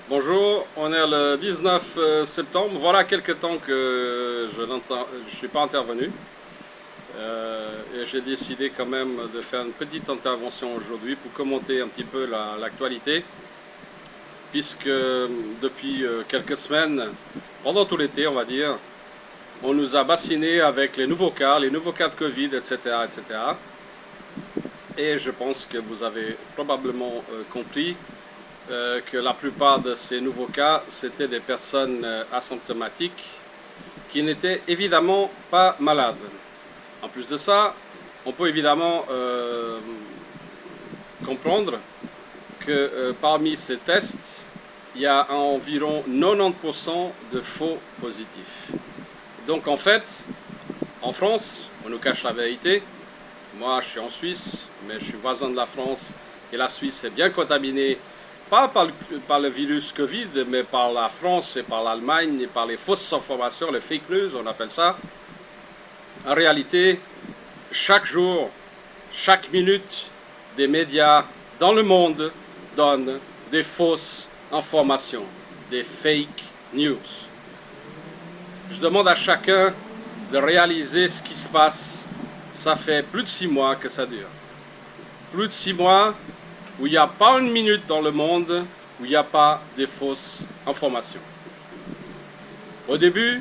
Bonjour, on est le 19 septembre. Voilà quelques temps que je ne suis pas intervenu. Et j'ai décidé quand même de faire une petite intervention aujourd'hui pour commenter un petit peu l'actualité. Puisque depuis quelques semaines, pendant tout l'été on va dire, on nous a bassinés avec les nouveaux cas de Covid, etc. etc. Et je pense que vous avez probablement compris que la plupart de ces nouveaux cas, c'était des personnes asymptomatiques qui n'étaient évidemment pas malades. En plus de ça, on peut évidemment comprendre que parmi ces tests, il y a environ 90% de faux positifs. Donc en fait, en France, on nous cache la vérité. Moi, je suis en Suisse, mais je suis voisin de la France et la Suisse est bien contaminée pas par le virus Covid, mais par la France et par l'Allemagne et par les fausses informations, les fake news, on appelle ça. En réalité, chaque jour, chaque minute, des médias dans le monde donnent des fausses informations, des fake news. Je demande à chacun de réaliser ce qui se passe. Ça fait plus de 6 mois que ça dure. Plus de 6 mois où il n'y a pas une minute dans le monde où il n'y a pas des fausses informations. Au début,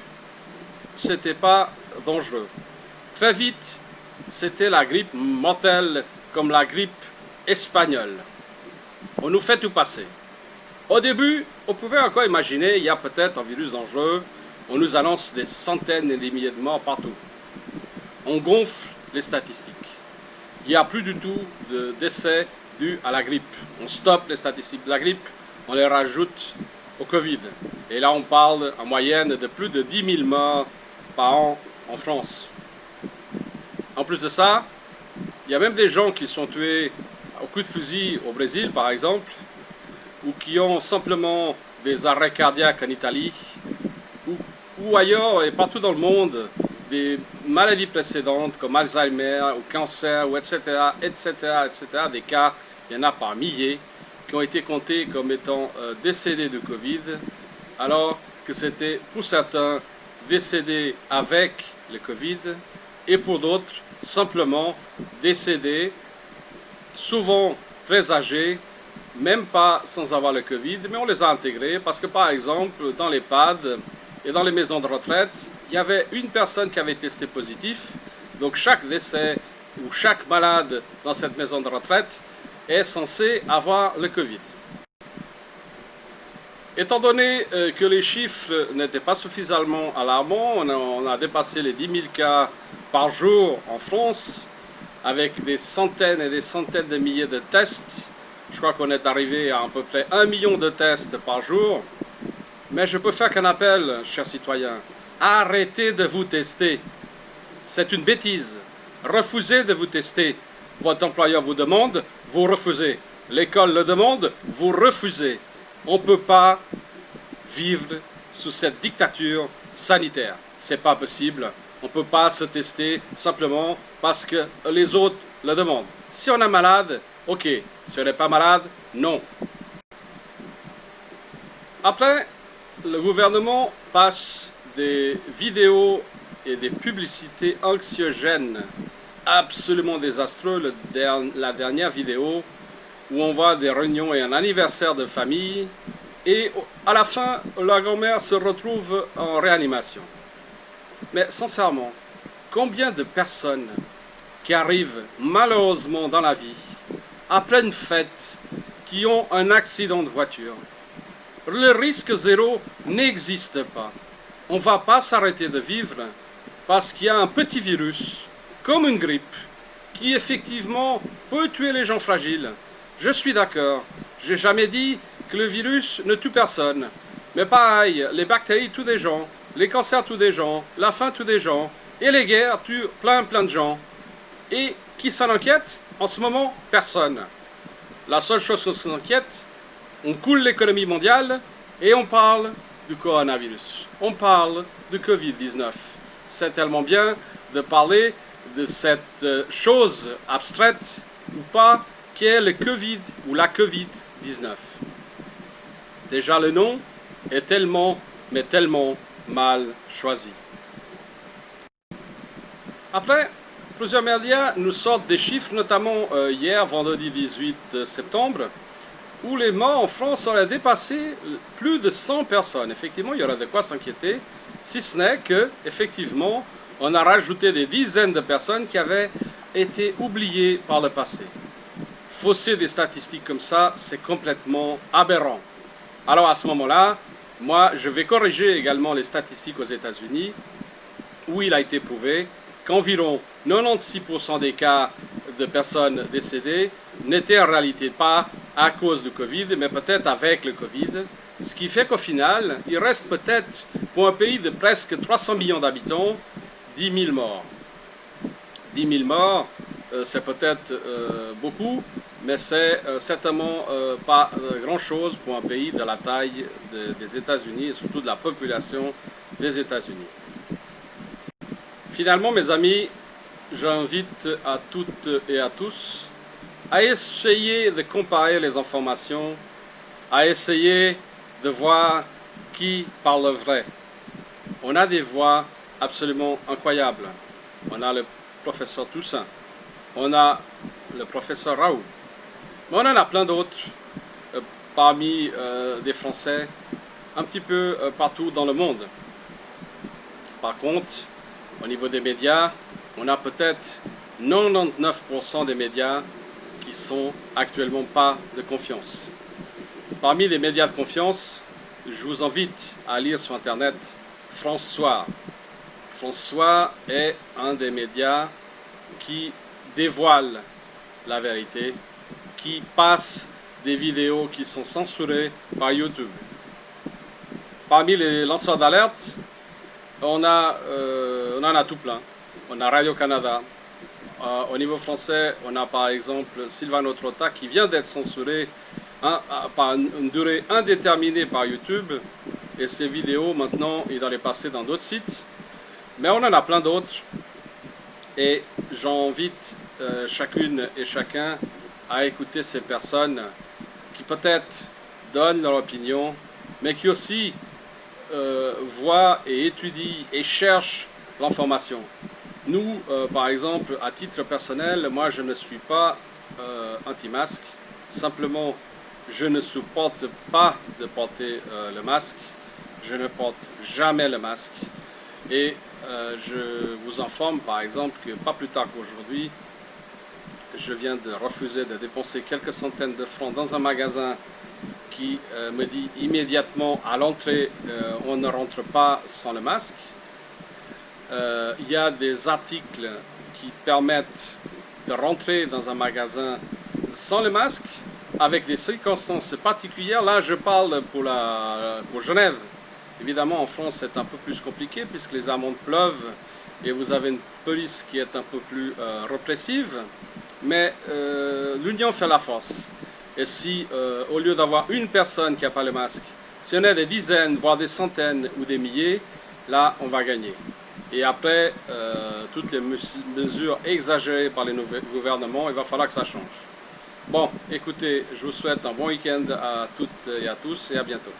c'était pas dangereux. Très vite, c'était la grippe mortelle comme la grippe espagnole. On nous fait tout passer. Au début, on pouvait encore imaginer il y a peut-être un virus dangereux. On nous annonce des centaines et des milliers de morts partout. On gonfle les statistiques. Il n'y a plus du tout de décès dus à la grippe. On stoppe les statistiques de la grippe, on les rajoute au Covid. Et là, on parle en moyenne de plus de 10 000 morts par an en France. En plus de ça, il y a même des gens qui sont tués au coup de fusil au Brésil, par exemple, ou qui ont simplement des arrêts cardiaques en Italie, ou ailleurs et partout dans le monde, des maladies précédentes comme Alzheimer ou cancer, ou etc., etc., etc., des cas, il y en a par milliers, qui ont été comptés comme étant décédés de Covid, alors que c'était pour certains décédés avec le Covid, et pour d'autres simplement décédés, souvent très âgés, même pas sans avoir le Covid, mais on les a intégrés parce que par exemple dans l'EHPAD et dans les maisons de retraite, il y avait une personne qui avait testé positif, donc chaque décès ou chaque malade dans cette maison de retraite est censé avoir le Covid. Étant donné que les chiffres n'étaient pas suffisamment alarmants, on a dépassé les 10 000 cas par jour en France, avec des centaines et des centaines de milliers de tests. Je crois qu'on est arrivé à peu près 1 million de tests par jour. Mais je peux faire qu'un appel, chers citoyens. Arrêtez de vous tester. C'est une bêtise. Refusez de vous tester. Votre employeur vous demande, vous refusez. L'école le demande, vous refusez. On ne peut pas vivre sous cette dictature sanitaire. C'est pas possible. On ne peut pas se tester simplement parce que les autres le demandent. Si on est malade, ok. Si on n'est pas malade, non. Après, le gouvernement passe des vidéos et des publicités anxiogènes absolument désastreux. La dernière vidéo où on voit des réunions et un anniversaire de famille et à la fin, la grand-mère se retrouve en réanimation. Mais sincèrement, combien de personnes qui arrivent malheureusement dans la vie après une fête qui ont un accident de voiture? Le risque zéro n'existe pas. On ne va pas s'arrêter de vivre parce qu'il y a un petit virus, comme une grippe, qui effectivement peut tuer les gens fragiles. Je suis d'accord. J'ai jamais dit que le virus ne tue personne. Mais pareil, les bactéries tuent des gens, les cancers tuent des gens, la faim tue des gens, et les guerres tuent plein de gens. Et qui s'en inquiète? En ce moment, personne. La seule chose qu'on s'en inquiète, on coule l'économie mondiale et on parle du coronavirus. On parle du Covid-19. C'est tellement bien de parler de cette chose abstraite ou pas qu'est le Covid ou la Covid-19. Déjà le nom est tellement, mais tellement mal choisi. Après, plusieurs médias nous sortent des chiffres, notamment hier, vendredi 18 septembre, où les morts en France auraient dépassé plus de 100 personnes. Effectivement, il y aurait de quoi s'inquiéter, si ce n'est que, effectivement, on a rajouté des dizaines de personnes qui avaient été oubliées par le passé. Fausser des statistiques comme ça, c'est complètement aberrant. Alors à ce moment-là, moi, je vais corriger également les statistiques aux États-Unis, où il a été prouvé qu'environ 96% des cas de personnes décédées n'étaient en réalité pas à cause du Covid, mais peut-être avec le Covid. Ce qui fait qu'au final, il reste peut-être, pour un pays de presque 300 millions d'habitants, 10 000 morts. 10 000 morts, c'est peut-être beaucoup, mais c'est certainement pas grand-chose pour un pays de la taille des États-Unis et surtout de la population des États-Unis. Finalement, mes amis, j'invite à toutes et à tous à essayer de comparer les informations, à essayer de voir qui parle vrai. On a des voix absolument incroyables. On a le professeur Toussaint, on a le professeur Raoult, mais on en a plein d'autres parmi des Français un petit peu partout dans le monde. Par contre, au niveau des médias, on a peut-être 99% des médias qui sont actuellement pas de confiance. Parmi les médias de confiance, je vous invite à lire sur Internet France Soir. France Soir est un des médias qui dévoile la vérité, qui passe des vidéos qui sont censurées par YouTube. Parmi les lanceurs d'alerte, on en a tout plein. On a Radio-Canada. Au niveau français, on a par exemple Sylvano Trotta qui vient d'être censuré par une durée indéterminée par YouTube. Et ces vidéos, maintenant, il doit les passer dans d'autres sites. Mais on en a plein d'autres. Et j'invite chacune et chacun à écouter ces personnes qui peut-être donnent leur opinion, mais qui aussi voient et étudient et cherchent l'information. Nous, par exemple, à titre personnel, moi je ne suis pas anti-masque. Simplement, je ne supporte pas de porter le masque. Je ne porte jamais le masque. Et je vous informe, par exemple, que pas plus tard qu'aujourd'hui, je viens de refuser de dépenser quelques centaines de francs dans un magasin qui me dit immédiatement à l'entrée on ne rentre pas sans le masque. Il y a des articles qui permettent de rentrer dans un magasin sans le masque, avec des circonstances particulières. Là, je parle pour Genève. Évidemment, en France, c'est un peu plus compliqué puisque les amendes pleuvent et vous avez une police qui est un peu plus répressive. Mais l'union fait la force. Et si, au lieu d'avoir une personne qui n'a pas le masque, si on a des dizaines, voire des centaines ou des milliers, là, on va gagner. Et après, toutes les mesures exagérées par les gouvernements, il va falloir que ça change. Bon, écoutez, je vous souhaite un bon week-end à toutes et à tous et à bientôt.